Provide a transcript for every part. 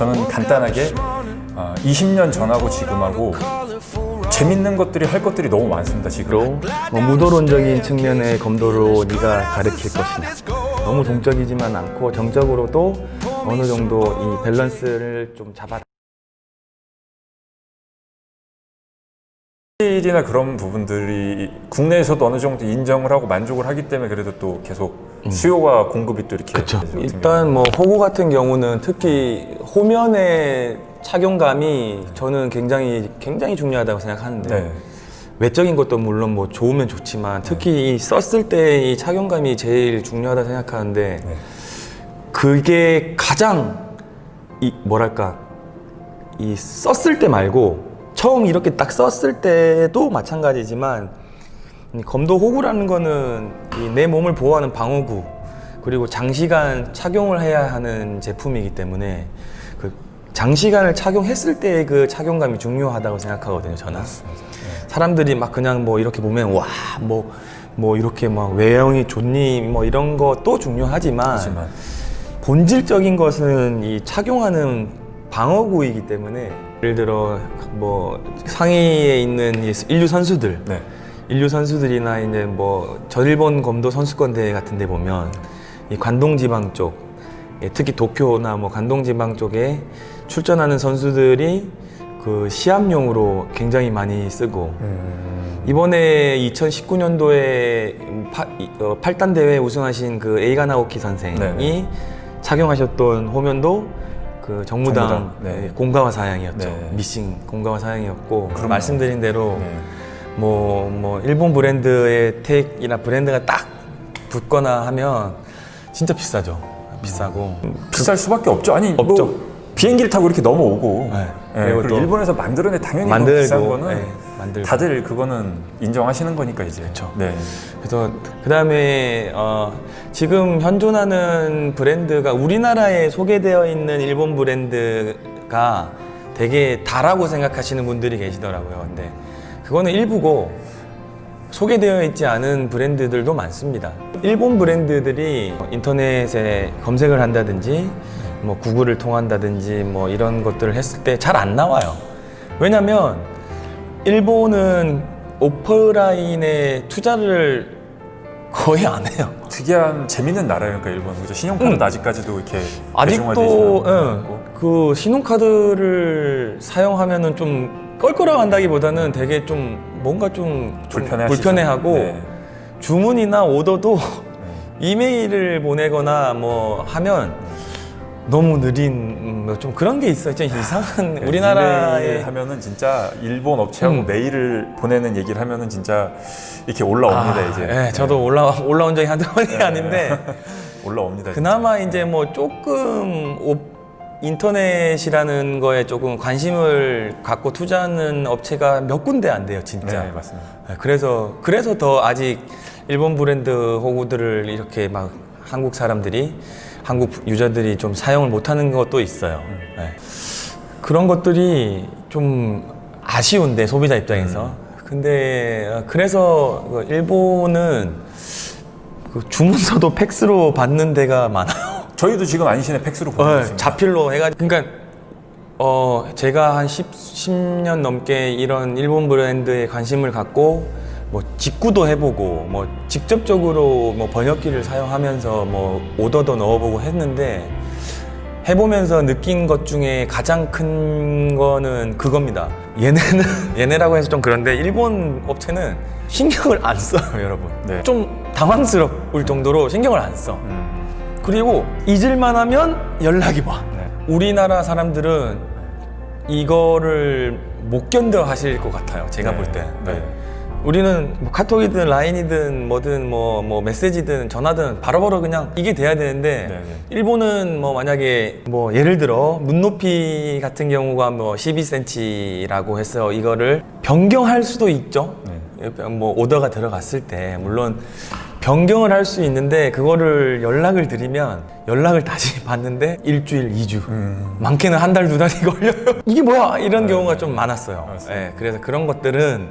저는 간단하게 20년 전하고 지금하고 재밌는 것들이 할 것들이 너무 많습니다. 지금 뭐 무도론적인 측면의 검도로 네가 가르칠 것이냐, 너무 동적이지만 않고 정적으로도 어느 정도 이 밸런스를 좀 잡아. 나 그런 부분들이 국내에서도 어느 정도 인정을 하고 만족을 하기 때문에 그래도 또 계속 수요와 공급이 또 이렇게 그렇죠. 일단 뭐 호구 같은 경우는 특히 호면의 착용감이 저는 굉장히 중요하다고 생각하는데, 네. 외적인 것도 물론 뭐 좋으면 좋지만 특히 이 썼을 때 이 착용감이 제일 중요하다 생각하는데, 네. 그게 가장 이 뭐랄까, 이 썼을 때 말고 처음 이렇게 딱 썼을 때도 마찬가지지만, 이 검도 호구라는 거는 이 내 몸을 보호하는 방어구, 그리고 장시간 착용을 해야 하는 제품이기 때문에 그 장시간을 착용했을 때의 그 착용감이 중요하다고 생각하거든요, 저는. 사람들이 막 그냥 뭐 이렇게 보면 와, 뭐 이렇게 막 외형이 좋니 뭐 이런 것도 중요하지만 본질적인 것은 이 착용하는 방어구이기 때문에, 예를 들어 뭐 상위에 있는 이 인류 선수들, 네. 인류 선수들이나 이제 뭐 전일본 검도 선수권 대회 같은 데 보면 이 관동 지방 쪽, 특히 도쿄나 뭐 관동 지방 쪽에 출전하는 선수들이 그 시합용으로 굉장히 많이 쓰고, 이번에 2019년도에 8단 대회 우승하신 그 에이가 나오키 선생이 네네. 착용하셨던 호면도 그 정무당 네. 공가와 사양이었죠. 네. 미싱 공가와 사양이었고, 그럼요. 말씀드린 대로 네. 뭐 일본 브랜드의 택이나 브랜드가 딱 붙거나 하면 진짜 비싸죠. 비싸고 비쌀 수밖에 없죠. 아니 없죠. 뭐 비행기를 타고 이렇게 넘어오고, 네. 그리고 그리고 또 일본에서 만들어내 당연히 뭐 만들고, 비싼 거는 네, 만들고. 다들 그거는 인정하시는 거니까 이제. 그렇죠. 네. 그래서 그 다음에 지금 현존하는 브랜드가 우리나라에 소개되어 있는 일본 브랜드가 되게 다라고 생각하시는 분들이 계시더라고요. 근데 그거는 일부고, 소개되어 있지 않은 브랜드들도 많습니다. 일본 브랜드들이 인터넷에 검색을 한다든지 뭐 구글을 통한다든지 뭐 이런 것들을 했을 때 잘 안 나와요. 왜냐면 일본은 오프라인에 투자를 거의 안 해요. 특이한 재밌는 나라예요, 그러니까 일본. 그죠? 신용카드도 아직까지도 이렇게 아직도 대중화되지 응, 않고. 그 신용카드를 사용하면은 좀 껄끄러워한다기보다는 되게 좀 뭔가 좀 불편해하고, 네. 주문이나 오더도 이메일을 보내거나 뭐 하면 너무 느린 좀 그런 게 있어요. 좀 이상한 네, 우리나라에 이메일 하면은 진짜 일본 업체하고 메일을 보내는 얘기를 하면은 진짜 이렇게 올라옵니다. 이제. 네, 저도 올라온 적이 한두 번이 아닌데 올라옵니다. 그나마 이제 뭐 조금 인터넷이라는 거에 조금 관심을 갖고 투자하는 업체가 몇 군데 안 돼요, 진짜. 네, 맞습니다. 네, 그래서 더 아직 일본 브랜드 호구들을 이렇게 막 한국 사람들이, 한국 유저들이 좀 사용을 못하는 것도 있어요. 네. 그런 것들이 좀 아쉬운데, 소비자 입장에서. 근데 그래서 일본은 그 주문서도 팩스로 받는 데가 많아요. 저희도 지금 안신에 팩스로 보내고 있습니다. 자필로 해가지고. 그러니까 제가 한 10년 넘게 이런 일본 브랜드에 관심을 갖고 뭐 직구도 해보고 뭐 직접적으로 뭐 번역기를 사용하면서 뭐 오더도 넣어보고 했는데, 해보면서 느낀 것 중에 가장 큰 거는 그겁니다. 얘네라고 해서 좀 그런데 일본 업체는 신경을 안 써요, 여러분. 네. 좀 당황스러울 정도로 신경을 안 써. 그리고 잊을만 하면 연락이 와. 우리나라 사람들은 이거를 못 견뎌 하실 것 같아요, 제가 볼 때. 네. 우리는 뭐 카톡이든 라인이든 뭐든 뭐 메시지든 전화든 바로바로 그냥 이게 돼야 되는데, 네. 일본은 뭐 만약에 뭐 예를 들어 눈높이 같은 경우가 뭐 12cm라고 해서 이거를 변경할 수도 있죠. 뭐 오더가 들어갔을 때 물론 변경을 할 수 있는데, 그거를 연락을 드리면 연락을 다시 받는데 일주일, 2주, 많게는 한 달, 2달이 걸려요. 이게 뭐야? 이런 경우가 좀 많았어요. 그래서 그런 것들은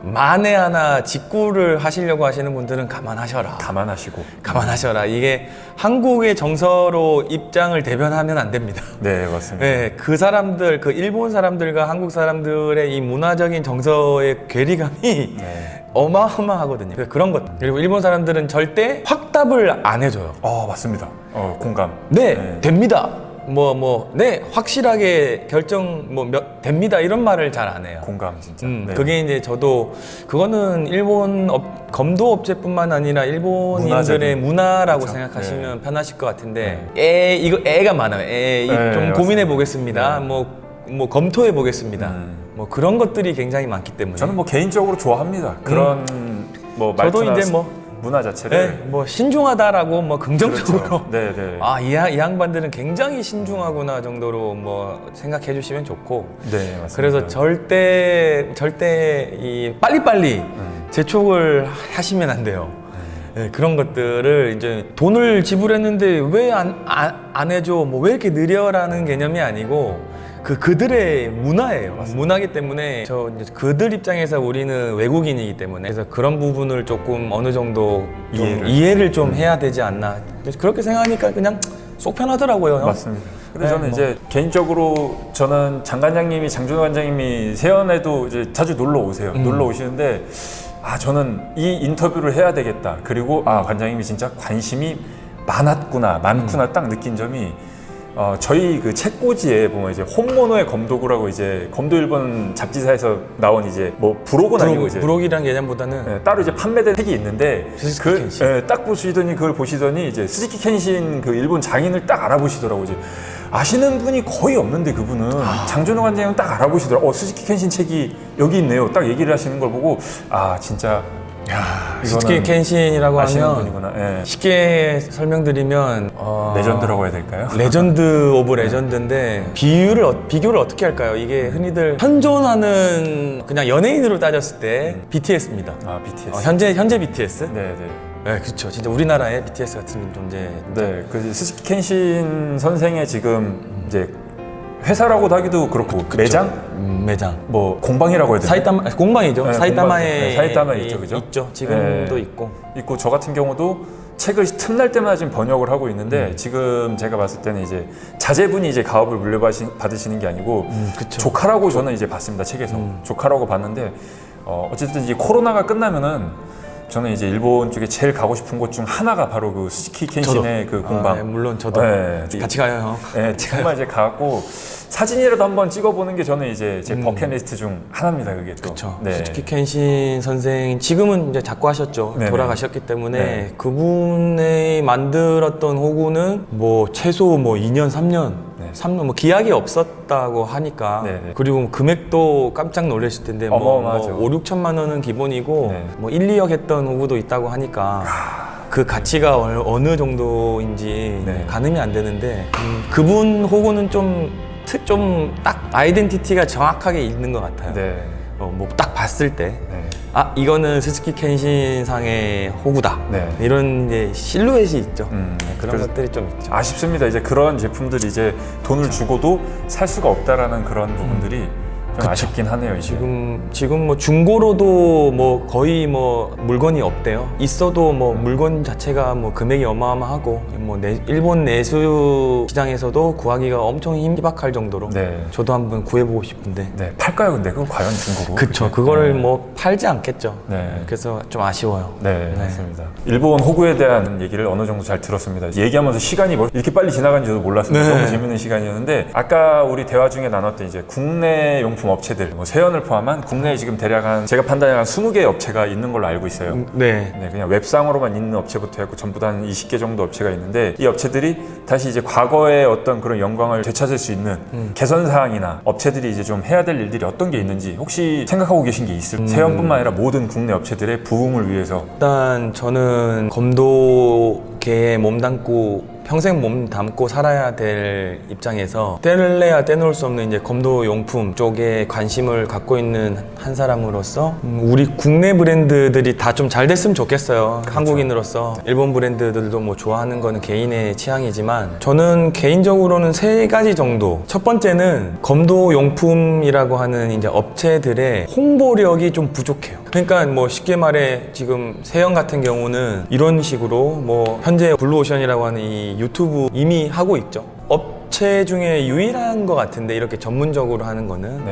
만에 하나 직구를 하시려고 하시는 분들은 감안하셔라. 감안하시고. 이게 한국의 정서로 입장을 대변하면 안 됩니다. 네, 맞습니다. 네, 그 사람들, 그 일본 사람들과 한국 사람들의 이 문화적인 정서의 괴리감이 네. 어마어마하거든요. 그런 것. 그리고 일본 사람들은 절대 확답을 안 해줘요. 맞습니다. 공감. 네, 됩니다. 네, 확실하게 결정 됩니다. 이런 말을 잘 안 해요. 공감 진짜. 네. 그게 이제 저도 그거는 일본 검도 업체뿐만 아니라 일본인들의 문화적인- 문화라고 그렇죠. 생각하시면 편하실 것 같은데 애가 많아요. 좀 맞습니다. 고민해 보겠습니다. 검토해 보겠습니다. 뭐 그런 것들이 굉장히 많기 때문에 저는 뭐 개인적으로 좋아합니다. 그런 뭐 저도 말투나 이제 문화 자체를. 신중하다라고 긍정적으로 그렇죠. 네, 네. 이 양반들은 굉장히 신중하구나 정도로 생각해 주시면 좋고 네, 맞습니다. 그래서 절대 이 빨리빨리 재촉을 하시면 안 돼요. 네, 그런 것들을 이제 돈을 지불했는데 왜 안 해줘? 왜 이렇게 느려라는 개념이 아니고 그들의 문화예요. 문화기 때문에 이제 그들 입장에서 우리는 외국인이기 때문에 그래서 그런 부분을 조금 어느 정도 좀 이해를 좀 해야 되지 않나. 그렇게 생각하니까 그냥 속 편하더라고요. 맞습니다. 근데 네, 저는 이제 개인적으로 저는 장관장님이 장준호 관장님이 세연에도 이제 자주 놀러 오세요. 놀러 오시는데 저는 이 인터뷰를 해야 되겠다. 그리고 관장님이 진짜 관심이 많구나 딱 느낀 점이 저희 그 책꽂이에 보면 이제 홈모노의 검도구라고 이제 검도 일본 잡지사에서 나온 이제 부록은 아니고 이제 부록이라는 개념보다는 따로 이제 판매된 책이 있는데 스즈키 켄신. 딱 보시더니 그걸 보시더니 이제 스즈키 켄신 그 일본 장인을 딱 알아보시더라고요. 이제 아시는 분이 거의 없는데 그분은 장준호 관장은 딱 알아보시더라고요. 스즈키 켄신 책이 여기 있네요. 딱 얘기를 하시는 걸 보고 진짜 스즈키 켄신이라고 아시는 하면 분이구나. 예. 쉽게 설명드리면 레전드라고 해야 될까요? 레전드 오브 레전드인데 비교를 어떻게 할까요? 이게 흔히들 현존하는 그냥 연예인으로 따졌을 때 BTS입니다. BTS. 현재 BTS? 네. 네, 그렇죠. 진짜 우리나라의 BTS 같은 존재. 네, 그 스즈키 켄신 선생의 지금 이제 회사라고도 하기도 그렇고 매장? 매장. 공방이라고 해야 되나? 사이타마 공방이죠. 네, 사이타마에 사이타마에 있죠, 그죠? 있죠. 지금도 네. 있고. 저 같은 경우도 책을 틈날 때마다 지금 번역을 하고 있는데 지금 제가 봤을 때는 이제 자제분이 이제 가업을 물려받으시는 게 아니고 그쵸. 조카라고 저는 이제 봤습니다, 책에서. 조카라고 봤는데 어쨌든 이제 코로나가 끝나면은 저는 이제 일본 쪽에 제일 가고 싶은 곳 중 하나가 바로 그 스즈키 켄신의 그 공방. 네, 물론 저도 네. 같이 가요, 형. 네, 정말 이제 가고 사진이라도 한번 찍어보는 게 저는 이제 제 버킷리스트 중 하나입니다, 그게 또. 그렇죠. 네. 스즈키 켄신 선생 지금은 이제 작고하셨죠. 네네. 돌아가셨기 때문에 네. 그분이 만들었던 호구는 최소 2년, 3년, 네. 3년 기약이 없었다고 하니까 네네. 그리고 금액도 깜짝 놀라실 텐데 어마어마하죠. 5, 6천만 원은 기본이고 네. 1, 2억 했던 호구도 있다고 하니까 그 가치가 어느 정도인지 네. 가늠이 안 되는데 그분 호구는 좀 딱 아이덴티티가 정확하게 있는 것 같아요. 네. 딱 봤을 때 네. 이거는 스즈키 켄신 상의 호구다. 네. 이런 이제 실루엣이 있죠. 그런 그래서 것들이 좀 있죠. 아쉽습니다. 이제 그런 제품들이 이제 돈을 주고도 살 수가 없다라는 그런 부분들이 좀 아쉽긴 하네요. 이제. 지금 중고로도 거의 물건이 없대요. 있어도 물건 자체가 금액이 어마어마하고 일본 내수 시장에서도 구하기가 엄청 희박할 정도로 네. 저도 한번 구해보고 싶은데. 네, 팔까요? 근데 그건 과연 중고로? 그쵸. 그게? 그거를 네. 팔지 않겠죠. 네. 그래서 좀 아쉬워요. 네, 맞습니다. 일본 호구에 대한 얘기를 어느 정도 잘 들었습니다. 얘기하면서 시간이 이렇게 빨리 지나간지도 몰랐습니다. 네. 너무 재밌는 시간이었는데 아까 우리 대화 중에 나눴던 이제 국내 용품 업체들, 세연을 포함한 국내에 지금 대략 제가 판단한 한 20개의 업체가 있는 걸로 알고 있어요. 네. 네, 그냥 웹상으로만 있는 업체부터 해고 전부 다 한 20개 정도 업체가 있는데 이 업체들이 다시 이제 과거의 어떤 그런 영광을 되찾을 수 있는 개선 사항이나 업체들이 이제 좀 해야 될 일들이 어떤 게 있는지 혹시 생각하고 계신 게 있을까요? 세연뿐만 아니라 모든 국내 업체들의 부흥을 위해서. 일단 저는 검도계에 몸담고 평생 몸 담고 살아야 될 입장에서 떼낼래야 떼놓을 수 없는 이제 검도 용품 쪽에 관심을 갖고 있는 한 사람으로서 우리 국내 브랜드들이 다 좀 잘 됐으면 좋겠어요. 그렇죠. 한국인으로서. 일본 브랜드들도 뭐 좋아하는 거는 개인의 취향이지만 저는 개인적으로는 3가지 정도. 첫 번째는 검도 용품이라고 하는 이제 업체들의 홍보력이 좀 부족해요. 그러니까 뭐 쉽게 말해 지금 세영 같은 경우는 이런 식으로 뭐 현재 블루오션이라고 하는 이 유튜브 이미 하고 있죠. 업체 중에 유일한 것 같은데 이렇게 전문적으로 하는 거는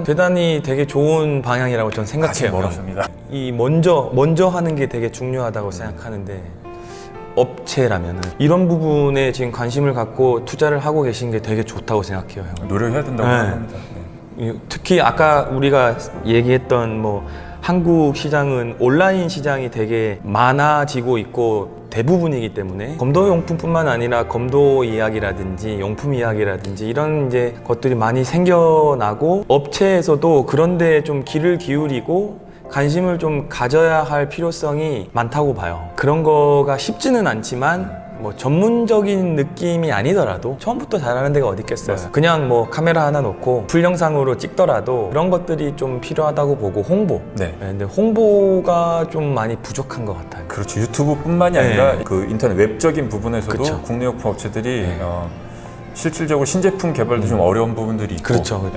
대단히 되게 좋은 방향이라고 저는 생각해요. 아직 멀었습니다. 이 먼저 하는 게 되게 중요하다고 생각하는데 업체라면은 이런 부분에 지금 관심을 갖고 투자를 하고 계신 게 되게 좋다고 생각해요, 형. 노력해야 된다고 네. 생각합니다. 네. 특히 아까 우리가 얘기했던 뭐 한국 시장은 온라인 시장이 되게 많아지고 있고 대부분이기 때문에 검도 용품뿐만 아니라 검도 이야기라든지 용품 이야기라든지 이런 이제 것들이 많이 생겨나고 업체에서도 그런데 좀 귀를 기울이고 관심을 좀 가져야 할 필요성이 많다고 봐요. 그런 거가 쉽지는 않지만 뭐 전문적인 느낌이 아니더라도 처음부터 잘하는 데가 어디 있겠어요. 맞습니다. 그냥 뭐 카메라 하나 놓고 풀 영상으로 찍더라도 그런 것들이 좀 필요하다고 보고 홍보. 네. 근데 홍보가 좀 많이 부족한 것 같아요. 그렇죠. 유튜브뿐만이 네. 아니라 그 인터넷 웹적인 부분에서도 그쵸. 국내 용품 업체들이 실질적으로 신제품 개발도 좀 어려운 부분들이 있고, 그렇죠.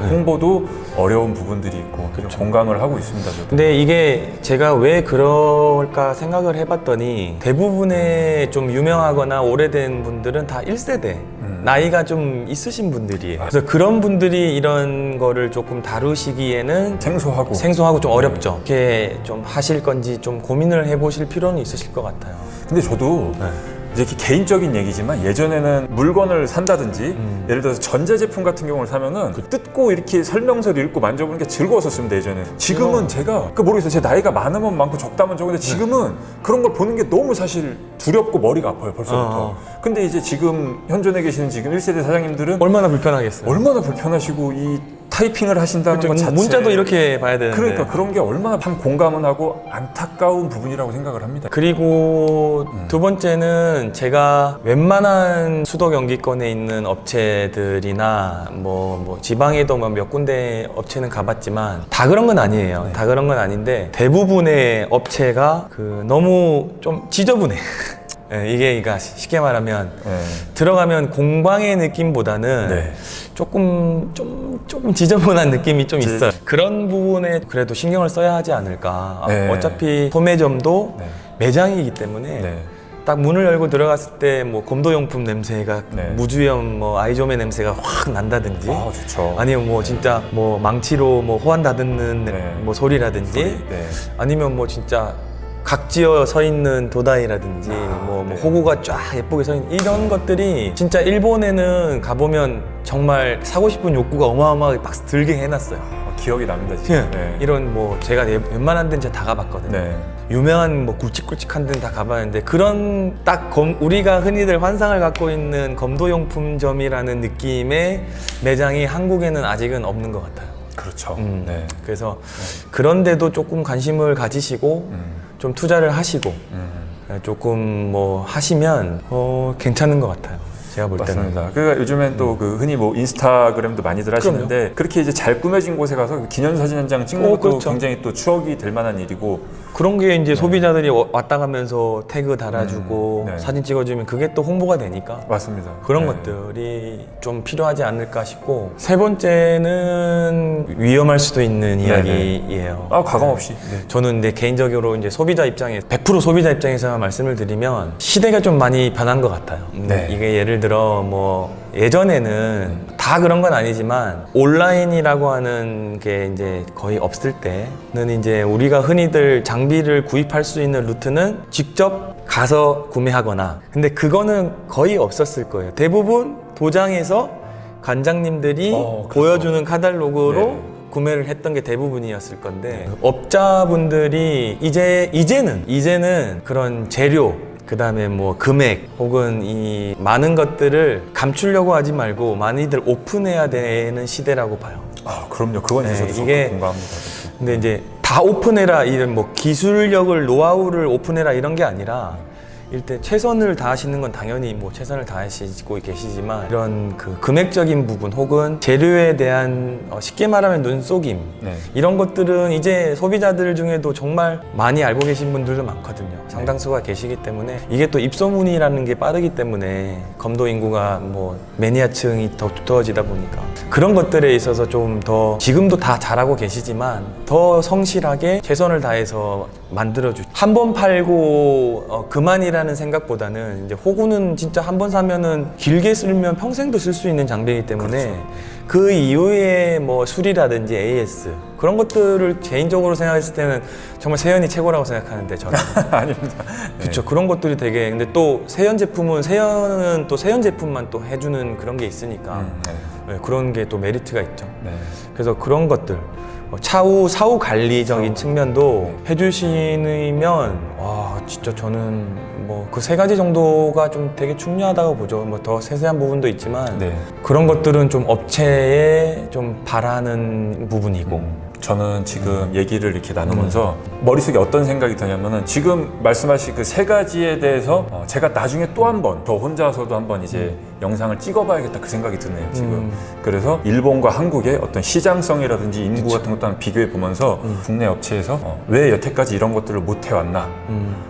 홍보도 어려운 부분들이 있고 좀 공감을 하고 있습니다. 저도. 근데 이게 제가 왜 그럴까 생각을 해봤더니 대부분의 좀 유명하거나 오래된 분들은 다 1세대 나이가 좀 있으신 분들이에요. 그래서 그런 분들이 이런 거를 조금 다루시기에는 생소하고 좀 어렵죠. 이렇게 좀 하실 건지 좀 고민을 해보실 필요는 있으실 것 같아요. 근데 저도 이제 이렇게 개인적인 얘기지만 예전에는 물건을 산다든지 예를 들어서 전자제품 같은 경우를 사면은 뜯고 이렇게 설명서를 읽고 만져보는 게 즐거웠었습니다. 예전에는. 지금은 제가 모르겠어요. 제 나이가 많으면 많고 적다면 적은데 지금은 그런 걸 보는 게 너무 사실 두렵고 머리가 아파요. 벌써부터. 근데 이제 지금 현존에 계시는 지금 1세대 사장님들은 얼마나 불편하겠어요. 얼마나 불편하시고 이 타이핑을 하신다는 것 자체 문자도 이렇게 봐야 되는데 그러니까 그런 게 얼마나 참 공감은 하고 안타까운 부분이라고 생각을 합니다. 그리고 두 번째는 제가 웬만한 수도 경기권에 있는 업체들이나 뭐 지방에도 몇 군데 업체는 가봤지만 다 그런 건 아니에요. 다 그런 건 아닌데 대부분의 업체가 너무 좀 지저분해. 이게 그러니까 쉽게 말하면 들어가면 공방의 느낌보다는 조금 지저분한 느낌이 좀 있어요. 그런 부분에 그래도 신경을 써야 하지 않을까. 어차피 소매점도 매장이기 때문에 딱 문을 열고 들어갔을 때 뭐 검도용품 냄새가 무주염 뭐 아이조메 냄새가 확 난다든지 좋죠. 아니면 뭐 진짜 뭐 망치로 뭐 호환 다듬는 뭐 소리라든지 아니면 뭐 진짜 각지어 서 있는 도다이라든지 뭐 호구가 쫙 예쁘게 서 있는 이런 것들이 진짜 일본에는 가보면 정말 사고 싶은 욕구가 어마어마하게 막 들게 해놨어요. 기억이 납니다. 진짜. 이런 뭐 제가 웬만한 데는 다 가봤거든요. 유명한 뭐 굵직굵직한 데는 다 가봤는데 그런 딱 우리가 흔히들 환상을 갖고 있는 검도용품점이라는 느낌의 매장이 한국에는 아직은 없는 것 같아요. 그렇죠. 그래서 그런데도 조금 관심을 가지시고 좀 투자를 하시고 조금 뭐 하시면 괜찮은 것 같아요. 제가 볼 때는. 맞습니다. 그러니까 요즘엔 또 그 흔히 뭐 인스타그램도 많이들 하시는데 그렇게 이제 잘 꾸며진 곳에 가서 기념사진 한 장 찍는 것도 굉장히 또 추억이 될 만한 일이고 그런 게 이제 소비자들이 왔다 가면서 태그 달아주고 사진 찍어주면 그게 또 홍보가 되니까 맞습니다. 그런 것들이 좀 필요하지 않을까 싶고 세 번째는 위험할 수도 있는 이야기예요. 가감 없이. 저는 근데 개인적으로 이제 소비자 입장에 100% 소비자 입장에서 말씀을 드리면 시대가 좀 많이 변한 것 같아요. 이게 예를 들어 뭐 예전에는 다 그런 건 아니지만 온라인이라고 하는 게 이제 거의 없을 때는 이제 우리가 흔히들 장비를 구입할 수 있는 루트는 직접 가서 구매하거나 근데 그거는 거의 없었을 거예요. 대부분 도장에서 관장님들이 보여주는 카탈로그로 구매를 했던 게 대부분이었을 건데 업자분들이 이제는 그런 재료 그 다음에 뭐 금액 혹은 이 많은 것들을 감추려고 하지 말고 많이들 오픈해야 되는 시대라고 봐요. 그럼요. 그건 저도 이게 공감합니다. 근데 이제 다 오픈해라 이런 뭐 기술력을 노하우를 오픈해라 이런 게 아니라 때 최선을 다하시는 건 당연히 뭐 최선을 다하시고 계시지만 이런 그 금액적인 부분 혹은 재료에 대한 쉽게 말하면 눈속임 네. 이런 것들은 이제 소비자들 중에도 정말 많이 알고 계신 분들도 많거든요. 상당수가 계시기 때문에 이게 또 입소문이라는 게 빠르기 때문에 검도 인구가 뭐 매니아층이 더 두터워지다 보니까 그런 것들에 있어서 좀 더 지금도 다 잘하고 계시지만 더 성실하게 최선을 다해서 만들어주. 한 번 팔고 그만이라는 생각보다는 이제 호구는 진짜 한 번 사면은 길게 쓰면 평생도 쓸 수 있는 장비이기 때문에 그렇죠. 그 이후에 뭐 술이라든지 AS 그런 것들을 개인적으로 생각했을 때는 정말 세연이 최고라고 생각하는데 저는 아닙니다. 그렇죠. 그런 것들이 되게 근데 또 세연 제품은 세연은 또 세연 제품만 또 해주는 그런 게 있으니까 네. 네, 그런 게 또 메리트가 있죠. 네. 그래서 그런 것들 차후 사후 관리적인 측면도 해주시면 와 진짜 저는 뭐 그 세 가지 정도가 좀 되게 중요하다고 보죠. 뭐 더 세세한 부분도 있지만 네. 그런 것들은 좀 업체에 좀 바라는 부분이고. 저는 지금 얘기를 이렇게 나누면서 머릿속에 어떤 생각이 드냐면은 지금 말씀하신 그 세 가지에 대해서 제가 나중에 또 한 번 더 혼자서도 한번 이제 영상을 찍어봐야겠다 그 생각이 드네요 지금. 그래서 일본과 한국의 어떤 시장성이라든지 인구 같은 것도 한번 비교해 보면서 국내 업체에서 왜 여태까지 이런 것들을 못 해왔나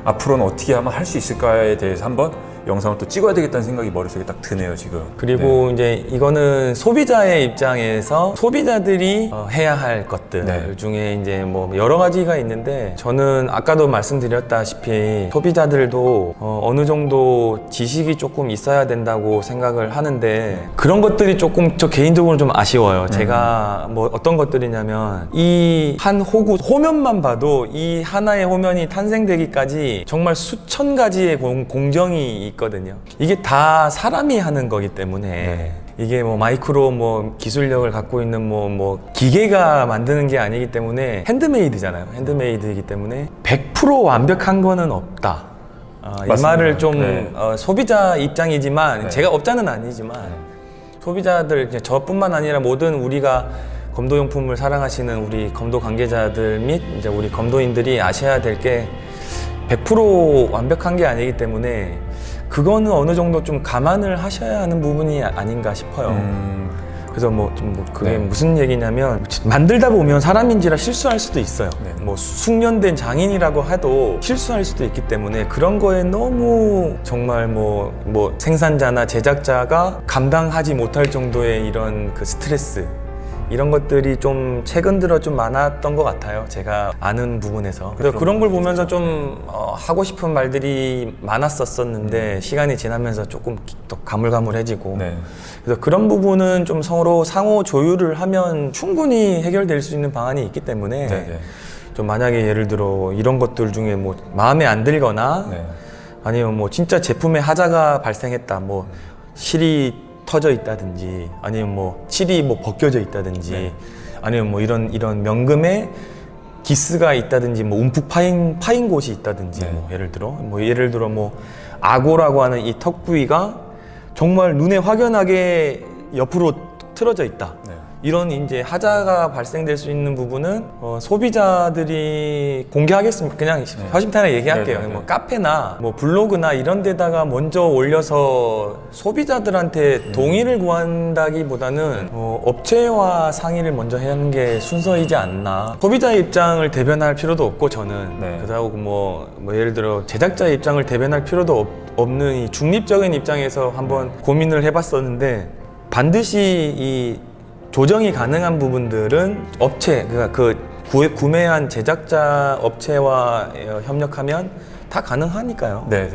앞으로는 어떻게 하면 할 수 있을까에 대해서 한번 영상을 또 찍어야 되겠다는 생각이 머릿속에 딱 드네요 지금. 그리고 이제 이거는 소비자의 입장에서 소비자들이 해야 할 것들 네. 중에 이제 뭐 여러 가지가 있는데 저는 아까도 말씀드렸다시피 소비자들도 어느 정도 지식이 조금 있어야 된다고 생각을 하는데 그런 것들이 조금 저 개인적으로 좀 아쉬워요. 제가 뭐 어떤 것들이냐면 이 한 호구 호면만 봐도 이 하나의 호면이 탄생되기까지 정말 수천 가지의 공정이 있거든요. 이게 다 사람이 하는 거기 때문에 이게 뭐 마이크로 뭐 기술력을 갖고 있는 뭐 기계가 만드는 게 아니기 때문에 핸드메이드잖아요. 핸드메이드이기 때문에 100% 완벽한 거는 없다. 이 맞습니다. 말을 좀 네. 소비자 입장이지만 네. 제가 업자는 아니지만 소비자들 저뿐만 아니라 모든 우리가 검도용품을 사랑하시는 우리 검도 관계자들 및 이제 우리 검도인들이 아셔야 될 게 100% 완벽한 게 아니기 때문에 그거는 어느 정도 좀 감안을 하셔야 하는 부분이 아닌가 싶어요. 그래서 그게 네. 무슨 얘기냐면 만들다 보면 사람인지라 실수할 수도 있어요. 네. 뭐 숙련된 장인이라고 해도 실수할 수도 있기 때문에 그런 거에 너무 정말 뭐 생산자나 제작자가 감당하지 못할 정도의 이런 그 스트레스 이런 것들이 좀 최근 들어 좀 많았던 것 같아요. 제가 아는 부분에서. 그래서 그런 걸 보면서 좀 하고 싶은 말들이 많았었는데 시간이 지나면서 조금 더 가물가물해지고 네. 그래서 그런 부분은 좀 서로 상호 조율을 하면 충분히 해결될 수 있는 방안이 있기 때문에 네. 좀 만약에 예를 들어 이런 것들 중에 뭐 마음에 안 들거나 네. 아니면 뭐 진짜 제품에 하자가 발생했다 뭐 실이 터져 있다든지 아니면 뭐 칠이 뭐 벗겨져 있다든지 네. 아니면 뭐 이런 명금에 기스가 있다든지 뭐 움푹 파인 곳이 있다든지 네. 뭐 예를 들어 뭐 악오라고 하는 이 턱 부위가 정말 눈에 확연하게 옆으로 틀어져 있다. 네. 이런 이제 하자가 발생될 수 있는 부분은 소비자들이 공개하겠습니다. 그냥 허심탄회하게 얘기할게요. 네. 뭐 카페나 뭐 블로그나 이런 데다가 먼저 올려서 소비자들한테 동의를 구한다기보다는 업체와 상의를 먼저 하는 게 순서이지 않나. 소비자의 입장을 대변할 필요도 없고 저는 네. 그렇다고 뭐 예를 들어 제작자의 입장을 대변할 필요도 없는 이 중립적인 입장에서 한번 고민을 해봤었는데 반드시 이 조정이 가능한 부분들은 업체, 그러니까 그 구매한 제작자 업체와 협력하면 다 가능하니까요. 네.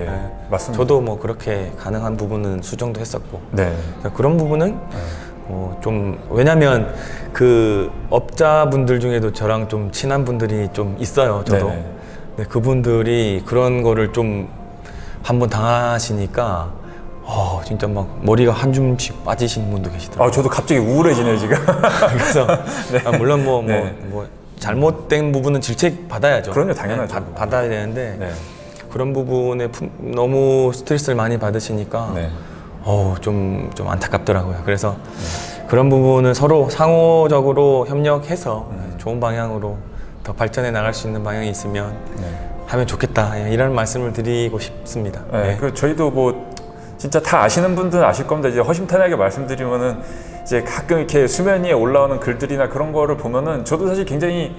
맞습니다. 저도 뭐 그렇게 가능한 부분은 수정도 했었고. 네. 그런 부분은 좀 왜냐면 그 업자분들 중에도 저랑 좀 친한 분들이 좀 있어요. 저도. 네네. 네, 그분들이 그런 거를 좀 한번 당하시니까 진짜 막 머리가 한 줌씩 빠지신 분도 계시더라고요. 저도 갑자기 우울해지네요 지금. 그래서 물론 네. 잘못된 부분은 질책 받아야죠. 그럼요, 당연하죠. 네, 받아야 되는데 네. 그런 부분에 너무 스트레스를 많이 받으시니까 네. 좀 안타깝더라고요. 그래서 그런 부분은 서로 상호적으로 협력해서 좋은 방향으로 더 발전해 나갈 수 있는 방향이 있으면 네. 하면 좋겠다 이런 말씀을 드리고 싶습니다. 네, 네. 그 저희도 뭐 진짜 다 아시는 분들은 아실 겁니다. 이제 허심탄회하게 말씀드리면은 이제 가끔 이렇게 수면 위에 올라오는 글들이나 그런 거를 보면은 저도 사실 굉장히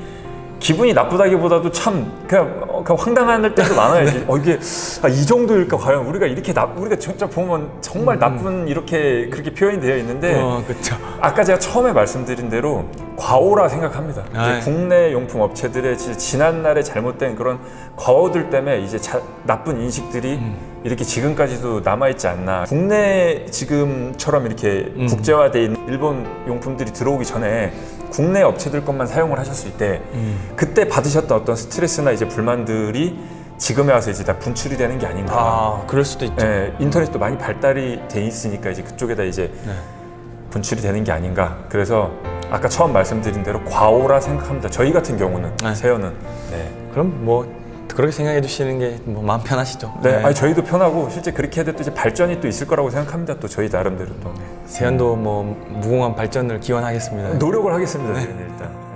기분이 나쁘다기보다도 참 그냥 황당할 때도 많아요. 네. 이게 이 정도일까 과연 우리가 이렇게 우리가 진짜 보면 정말 나쁜 이렇게 그렇게 표현이 되어 있는데 그렇죠. 아까 제가 처음에 말씀드린 대로 과오라 생각합니다. 이제 국내 용품 업체들의 지난날에 잘못된 그런 과오들 때문에 이제 나쁜 인식들이 이렇게 지금까지도 남아있지 않나. 국내 지금처럼 이렇게 국제화된 일본 용품들이 들어오기 전에 국내 업체들 것만 사용을 하셨을 때 그때 받으셨던 어떤 스트레스나 이제 불만들이 지금에 와서 이제 다 분출이 되는 게 아닌가. 그럴 수도 있죠. 네, 인터넷도 많이 발달이 돼 있으니까 이제 그쪽에다 이제 분출이 되는 게 아닌가. 그래서 아까 처음 말씀드린 대로 과오라 생각합니다. 저희 같은 경우는 세연은. 네. 그럼 뭐 그렇게 생각해 주시는 게 뭐 마음 편하시죠. 네, 아니, 저희도 편하고 실제 그렇게 해도 또 이제 발전이 또 있을 거라고 생각합니다. 또 저희 나름대로 또 세연도 뭐 무궁한 발전을 기원하겠습니다. 노력을 하겠습니다. 저희는 일단.